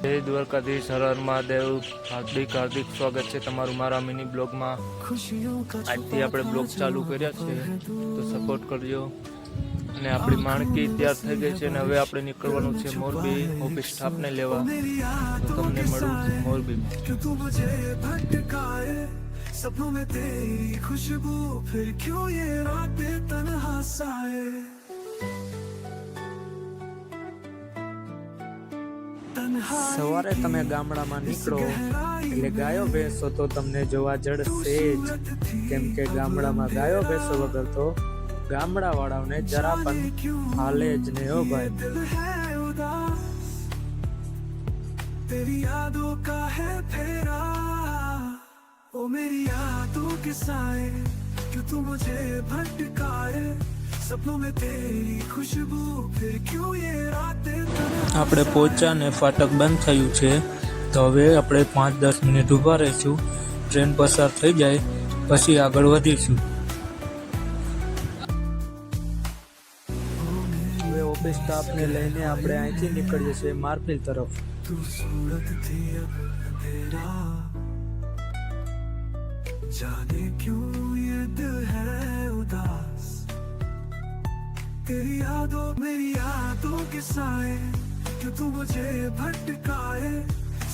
જય દ્વારકાધીશ, હર હર મહાદેવ। હાર્દિક સ્વાગત છે તમારું મારા મિની બ્લોગમાં। આજથી આપણે બ્લોગ ચાલુ કર્યા છે તો સપોર્ટ કરજો। અને આપણી માણકી તૈયાર થઈ ગઈ છે અને હવે આપણે નીકળવાનું છે મોરબી ઓફિસ સ્ટાફને લેવા। તો તમને મળું મોરબીમાં। सपनों में तेरी खुशबू फिर क्यों ये रातें तन्हा साए। સવારે તમે ગામડામાં નીકળો એટલે ગાયો ભેંસો તો તમને જોવા જડશે જ, કેમ કે ગામડામાં ગાયો ભેંસો વગર તો ગામડા વાળાઓને જરા પણ હાલે જ નહીં હો ભાઈ। तेरी यादों का है फेरा, ओ मेरी यादों के साए, क्यों तू मुझे भटकाए, सपनों में तेरी खुशबू फिर क्यों ये रातें। આપણે પહોંચ્યા ને ફાટક બંધ થયું છે તો હવે આપણે 5-10 મિનિટ ઊભા રહીશું। ટ્રેન પસાર થઈ જાય પછી આગળ વધીશું। હવે ઓફિસ સ્ટાફને લઈને આપણે અહીંથી નીકળીએ છીએ માર્ફિલ તરફ। तू सूरत थी अब तेरा, जाने क्यों ये दिल है उदास, तेरी यादों मेरी यादों के साए, क्यों तू मुझे भटकाए,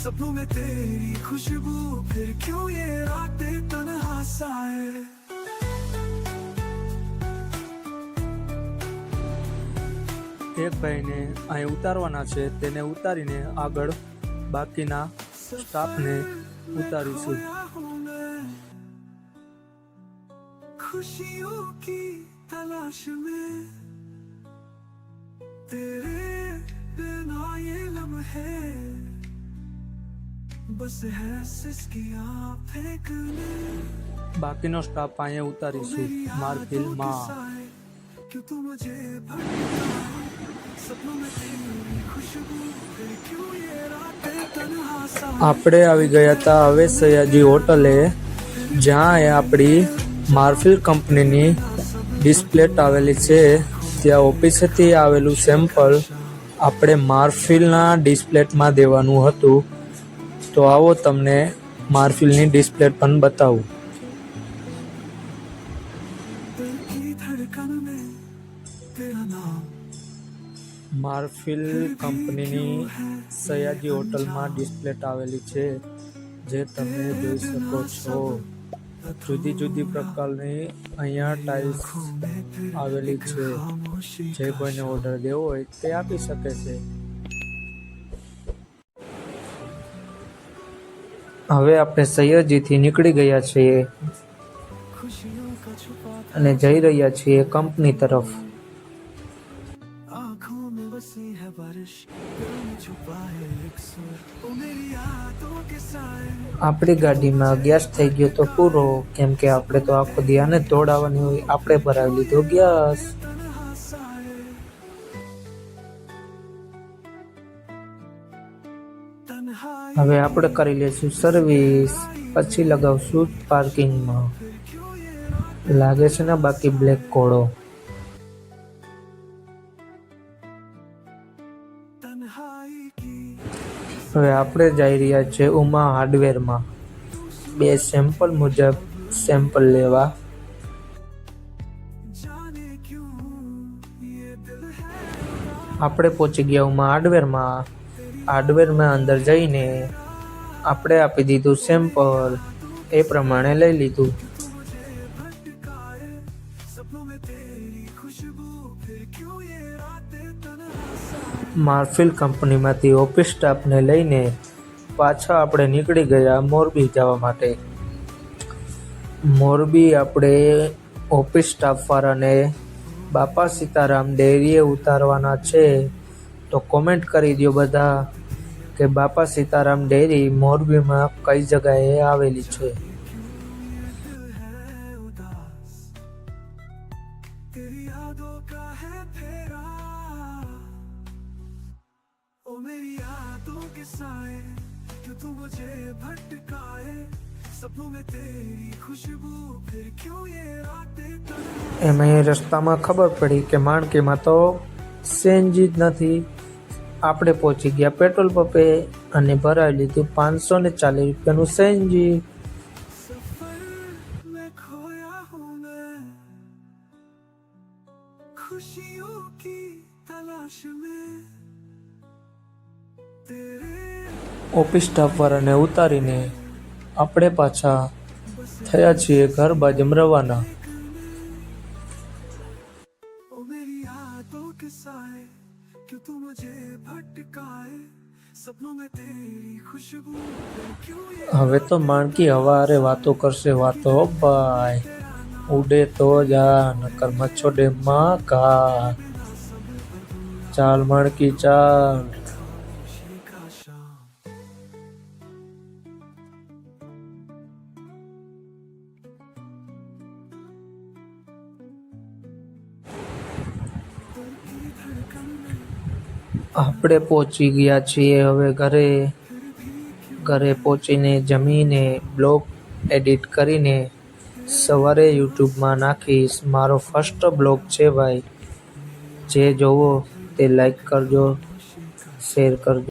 सपनों में तेरी खुशबू फिर क्यों ये रातें तन्हा साए। એક ભાઈને અહીં ઉતારવાના છે, તેને ઉતારીને આગળ બાકીના સ્ટાફને ઉતારીશું। खुशियों की तलाश में तेरे बिना ये लम्हे बस है सिसकियां फेंकने। બાકીનો સ્ટાફ અહીંયા ઉતારીશું માર્ફિલમાં। क्यों तू मुझे भटकाए, सपनों में तेरी खुशबू फिर क्यों ये रातें तन्हा साए। આપણે આવી ગયા હતા હવે સયાજી હોટલે, જ્યાં આપણી માર્ફિલ કંપનીની ડિસ્પ્લેટ આવેલી છે। ત્યાં ઓફિસેથી આવેલું સેમ્પલ આપણે માર્ફિલના ડિસ્પ્લેટમાં દેવાનું હતું। તો આવો તમને માર્ફિલની ડિસ્પ્લેટ પણ બતાવું। दिल की धड़कन में तेरा नाम, માર્ફિલ કંપનીની સયાજી હોટલમાં ડિસ્પ્લેટ આવેલી છે, જે તમે જોઈ શકો છો। જુદી જુદી પ્રકારની અહીંયા ટાઇલ્સ આવેલી છે, જે કોઈને ઓર્ડર દેવો હોય તે આપી શકે છે। હવે આપણે સયાજીથી નીકળી ગયા છીએ खुशियों का छुपा અને જઈ રહ્યા છીએ કંપની તરફ। आँखों में बसी है बारिश, दिल में छुपा है एक सुर, ओ मेरी यादों के साए। આપણી ગાડીમાં ગેસ થઈ ગયો તો પૂરો, કેમ કે આપણે તો આખો ધ્યાન જ દોડાવવાની હોય, આપણે ભરાવી લીધો ગેસ। तन्हा साए, तन्हाई હવે આપણે કરી લઈશું સર્વિસ, પછી લગાવશું પાર્કિંગમાં। क्यों ये લાગે છે ને બાકી બ્લેક કોડો। तन्हाई की હવે આપણે જઈ રહ્યા છીએ ઉમા હાર્ડવેરમાં 2 સેમ્પલ મુજબ સેમ્પલ લેવા। जाने क्यों ये दिल है, આપણે પહોંચી ગયા ઉમા હાર્ડવેરમાં। હાર્ડવેરમાં અંદર જઈને આપણે આપી દીધું સેમ્પલ, એ પ્રમાણે લઈ લીધું। भटकाए, सपनों में तेरी खुशबू फिर क्यों ये रातें तन्हा साए। માર્ફિલ કંપનીમાંથી ઓફિસ સ્ટાફને લઈને પાછા આપણે નીકળી ગયા મોરબી જવા માટે। મોરબી આપણે ઓફિસ સ્ટાફવાળાને બાપા સીતારામ ડેરીએ ઉતારવાના છે। તો કોમેન્ટ કરી દો બધા કે બાપા સીતારામ ડેરી મોરબીમાં કઈ જગ્યાએ આવેલી છે। दिल है उदास, तेरी यादों का है फेरा, ओ मेरी यादों के साए, क्यों तू मुझे भटकाए, सपनों में तेरी खुशबू फिर क्यों ये रातें तन्हा। એમાં રસ્તામાં ખબર પડી કે માણકીમાં તો સીએનજી જ નથી, આપણે પહોંચી ગયા પેટ્રોલ પંપે અને ભરાવી લીધું 540 રૂપિયાનું સીએનજી. मैं खोया हूँ मैं खुशियों की तलाश में तेरे ઓફિસ સ્ટાફ વાળાને ઉતારીને આપણે પાછા થયા છીએ ઘર બાજુ રવાના. ओ मेरी यादों के साए क्यों तू मुझे भटकाए सपनों में तेरी खुशबू क्यों ये હવે તો માણકી હવારે વાતો કરશે વાતો ભાઈ. ઉડે તો જા નકર મચ્છો ડેમમાં કા. ચાલ માણકી ચાલ. का शाम આપણે પહોંચી ગયા છીએ હવે ઘરે. ઘરે પહોંચીને જમીને બ્લોગ એડિટ કરીને સવારે યુટ્યુબમાં નાખીશ. મારો ફર્સ્ટ બ્લોગ છે ભાઈ. જે જોવો તે લાઈક કરજો, શેર કરજો.